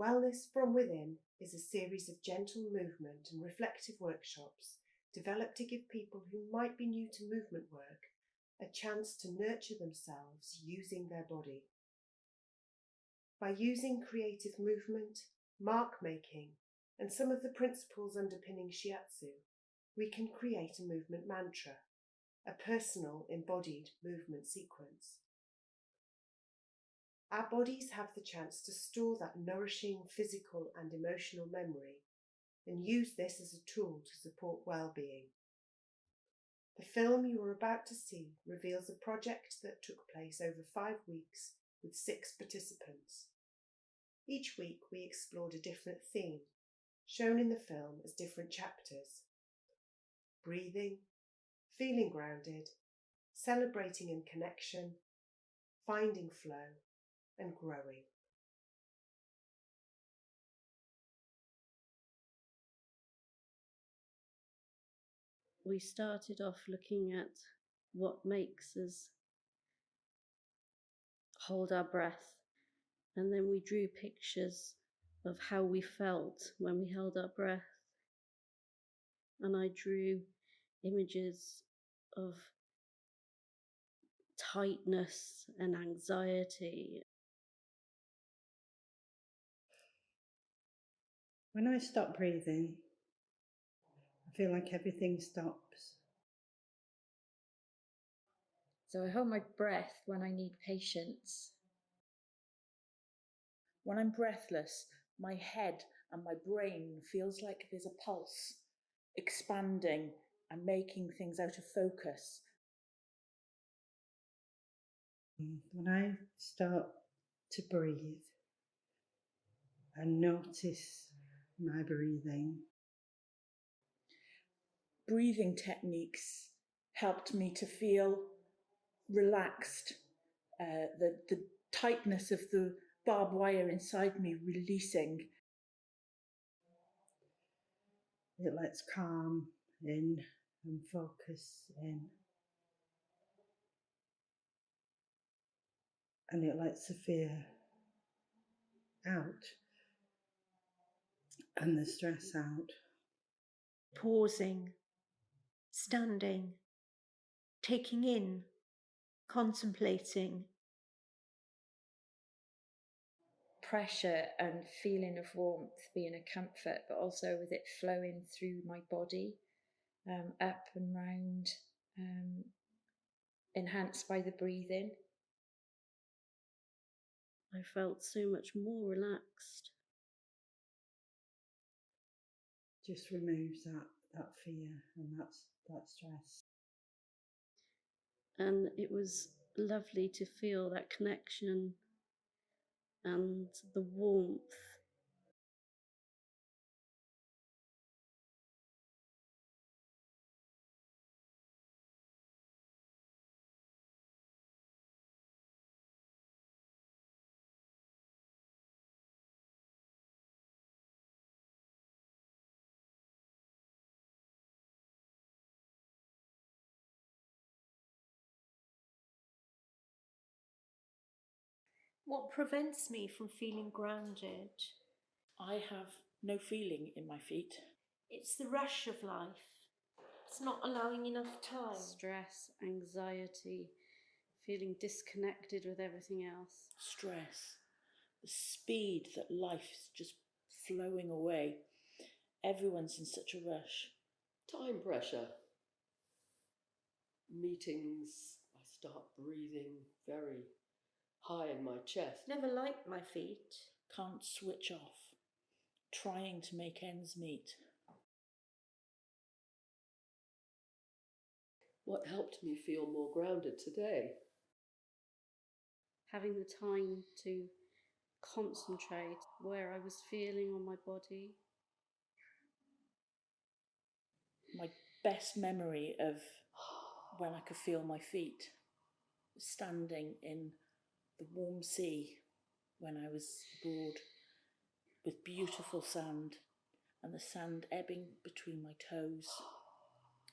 Wellness from Within is a series of gentle movement and reflective workshops developed to give people who might be new to movement work a chance to nurture themselves using their body. By using creative movement, mark making, and some of the principles underpinning shiatsu, we can create a movement mantra, a personal embodied movement sequence. Our bodies have the chance to store that nourishing physical and emotional memory and use this as a tool to support well-being. The film you are about to see reveals a project that took place over 5 weeks with 6 participants. Each week we explored a different theme, shown in the film as different chapters: breathing, feeling grounded, celebrating in connection, finding flow, and growing. We started off looking at what makes us hold our breath, and then we drew pictures of how we felt when we held our breath. And I drew images of tightness and anxiety. When I stop breathing, I feel like everything stops. So I hold my breath when I need patience. When I'm breathless, my head and my brain feels like there's a pulse, expanding and making things out of focus. When I start to breathe and notice my breathing. Breathing techniques helped me to feel relaxed, the tightness of the barbed wire inside me releasing. It lets calm in and focus in. And it lets the fear out and the stress out. Pausing, standing, taking in, contemplating. Pressure and feeling of warmth being a comfort, but also with it flowing through my body, up and round, enhanced by the breathing. I felt so much more relaxed. Just removes that fear and that stress. And it was lovely to feel that connection and the warmth. What prevents me from feeling grounded? I have no feeling in my feet. It's the rush of life. It's not allowing enough time. Stress, anxiety, feeling disconnected with everything else. Stress, the speed that life's just flowing away. Everyone's in such a rush. Time pressure. Meetings, I start breathing very high in my chest. Never liked my feet. Can't switch off. Trying to make ends meet. What helped me feel more grounded today? Having the time to concentrate where I was feeling on my body. My best memory of when I could feel my feet was standing in the warm sea when I was abroad with beautiful sand and the sand ebbing between my toes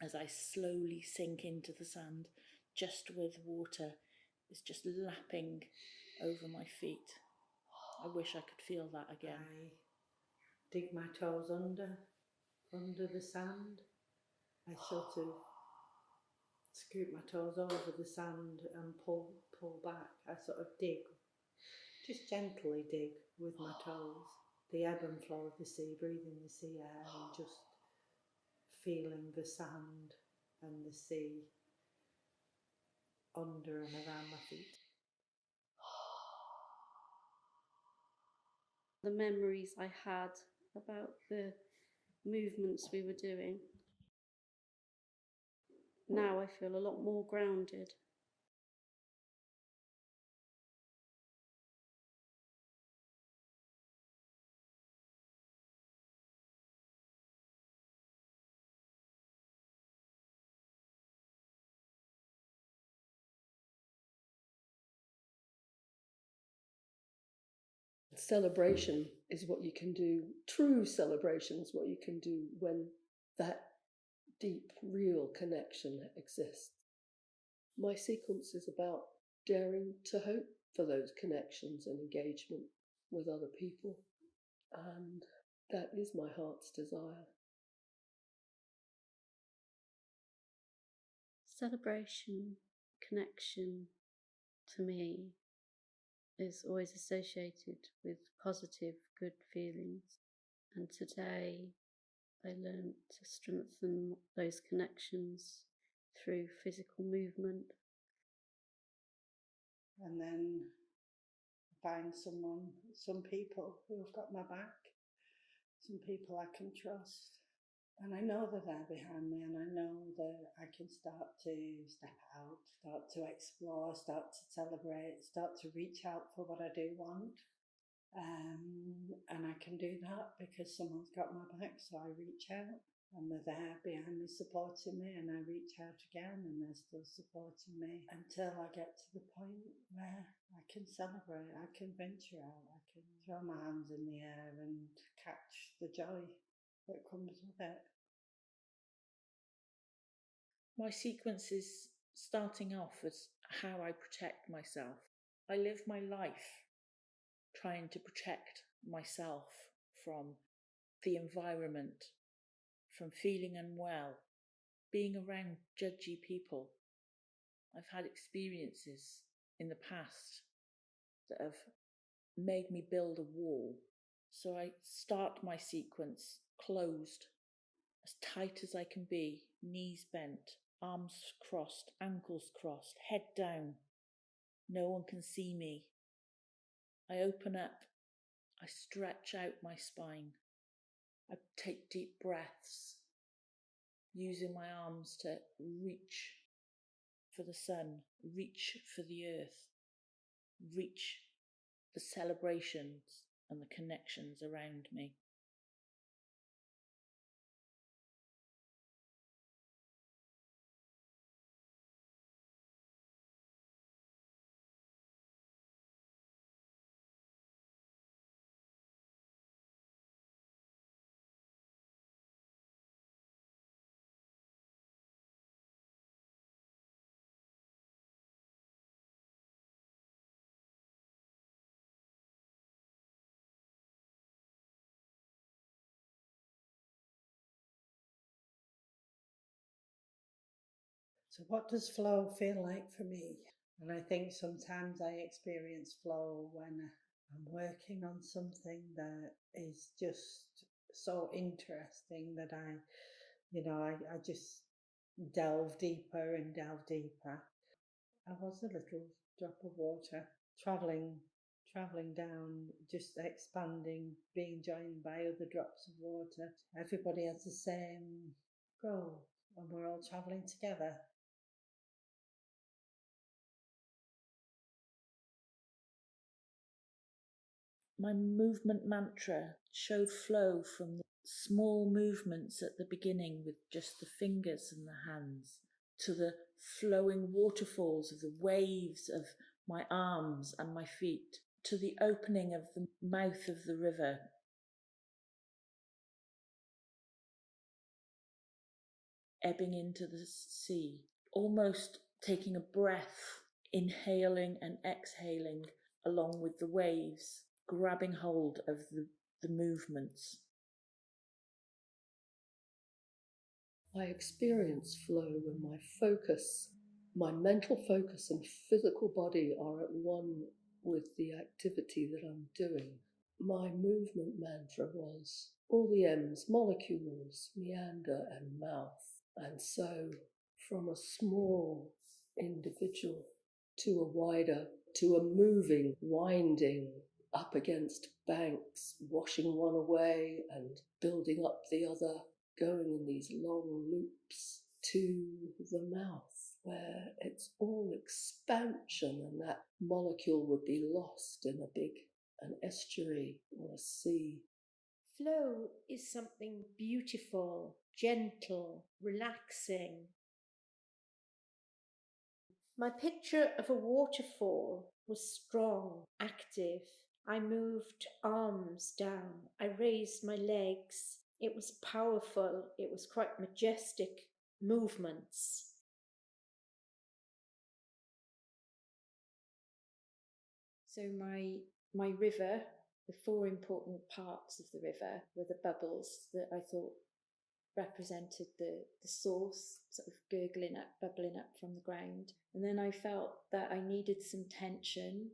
as I slowly sink into the sand just where the water is just lapping over my feet. I wish I could feel that again. I dig my toes under the sand. I sort of scoop my toes over the sand and pull back. I sort of dig, just gently dig with my toes. The ebb and flow of the sea, breathing the sea air and just feeling the sand and the sea under and around my feet. The memories I had about the movements we were doing. Now I feel a lot more grounded. Celebration is what you can do. True celebration is what you can do when that deep, real connection exists. My sequence is about daring to hope for those connections and engagement with other people. And that is my heart's desire. Celebration, connection, to me, is always associated with positive, good feelings. And today I learned to strengthen those connections through physical movement. And then find some people who have got my back, some people I can trust. And I know they're there behind me, and I know that I can start to step out, start to explore, start to celebrate, start to reach out for what I do want. And I can do that because someone's got my back, so I reach out. And they're there behind me supporting me, and I reach out again and they're still supporting me until I get to the point where I can celebrate, I can venture out, I can throw my hands in the air and catch the joy that comes with it. My sequence is starting off as how I protect myself. I live my life trying to protect myself from the environment, from feeling unwell, being around judgy people. I've had experiences in the past that have made me build a wall. So I start my sequence closed, as tight as I can be, knees bent, arms crossed, ankles crossed, head down. No one can see me. I open up, I stretch out my spine. I take deep breaths, using my arms to reach for the sun, reach for the earth, reach the celebrations and the connections around me. So what does flow feel like for me? And I think sometimes I experience flow when I'm working on something that is just so interesting that I just delve deeper and delve deeper. I was a little drop of water, travelling down, just expanding, being joined by other drops of water. Everybody has the same goal and we're all travelling together. My movement mantra showed flow from the small movements at the beginning with just the fingers and the hands, to the flowing waterfalls of the waves of my arms and my feet, to the opening of the mouth of the river, ebbing into the sea, almost taking a breath, inhaling and exhaling along with the waves. grabbing hold of the movements. I experience flow when my mental focus and physical body are at one with the activity that I'm doing. My movement mantra was all the M's, molecules, meander and mouth. And so from a small individual to a wider, to a moving, winding up against banks, washing one away and building up the other, going in these long loops to the mouth, where it's all expansion and that molecule would be lost in an estuary or a sea. Flow is something beautiful, gentle, relaxing. My picture of a waterfall was strong, active. I moved arms down. I raised my legs. It was powerful. It was quite majestic movements. So my river, the four important parts of the river were the bubbles that I thought represented the source, sort of gurgling up, bubbling up from the ground. And then I felt that I needed some tension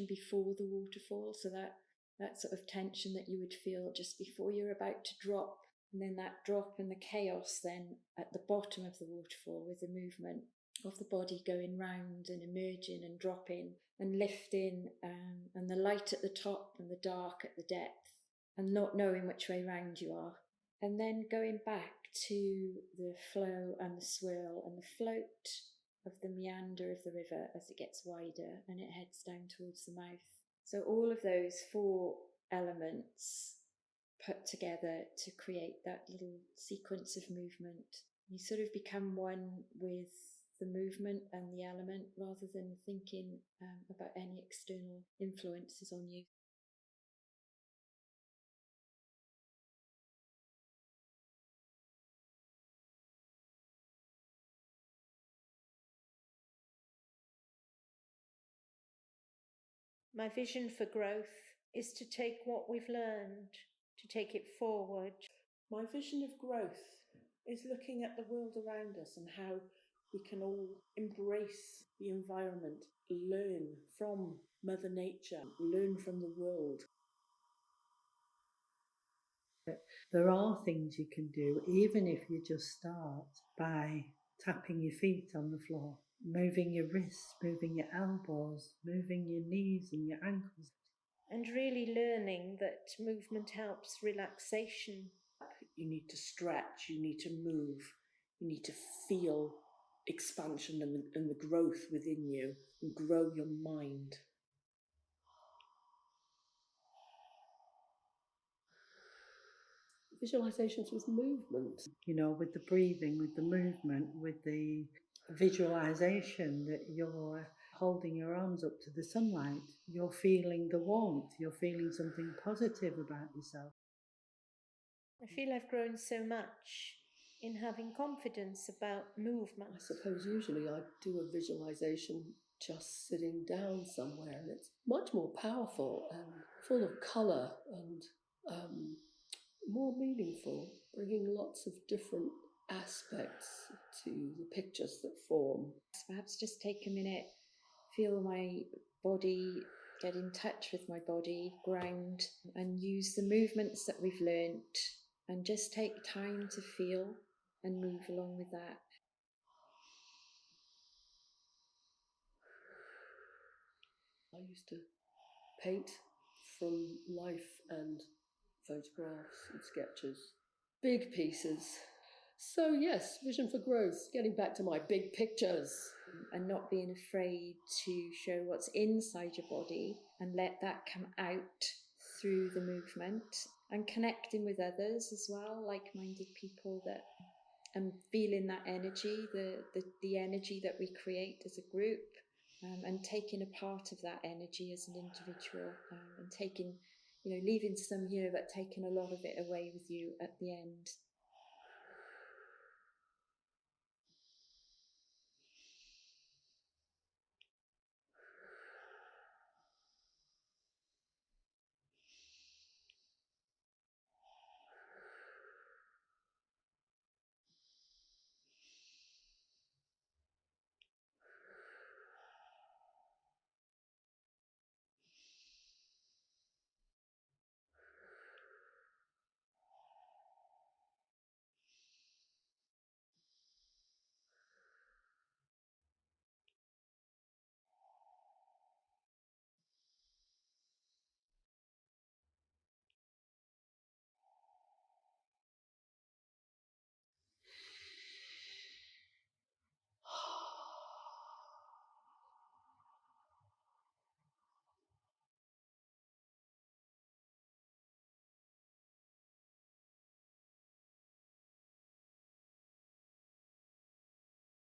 before the waterfall, so that sort of tension that you would feel just before you're about to drop. And then that drop and the chaos then at the bottom of the waterfall with the movement of the body going round and emerging and dropping and lifting, and the light at the top and the dark at the depth, and not knowing which way round you are. And then going back to the flow and the swirl and the float of the meander of the river as it gets wider and it heads down towards the mouth. So all of those four elements put together to create that little sequence of movement. You sort of become one with the movement and the element rather than thinking about any external influences on you. My vision for growth is to take what we've learned, to take it forward. My vision of growth is looking at the world around us and how we can all embrace the environment, learn from Mother Nature, learn from the world. There are things you can do, even if you just start by tapping your feet on the floor, moving your wrists, moving your elbows, moving your knees and your ankles. And really learning that movement helps relaxation. You need to stretch, you need to move, you need to feel expansion and the growth within you, and grow your mind. Visualizations with movement. With the breathing, with the movement, with the visualization that you're holding your arms up to the sunlight, you're feeling the warmth, you're feeling something positive about yourself. I feel I've grown so much in having confidence about movement. I suppose usually I do a visualization just sitting down somewhere, and it's much more powerful and full of colour and more meaningful, bringing lots of different aspects to the pictures that form. Perhaps just take a minute, feel my body, get in touch with my body, ground, and use the movements that we've learnt, and just take time to feel and move along with that. I used to paint from life and photographs and sketches, big pieces. So yes, vision for growth, getting back to my big pictures. And not being afraid to show what's inside your body and let that come out through the movement, and connecting with others as well, like-minded people, that and feeling that energy, the energy that we create as a group, and taking a part of that energy as an individual, and taking, leaving some here but taking a lot of it away with you at the end.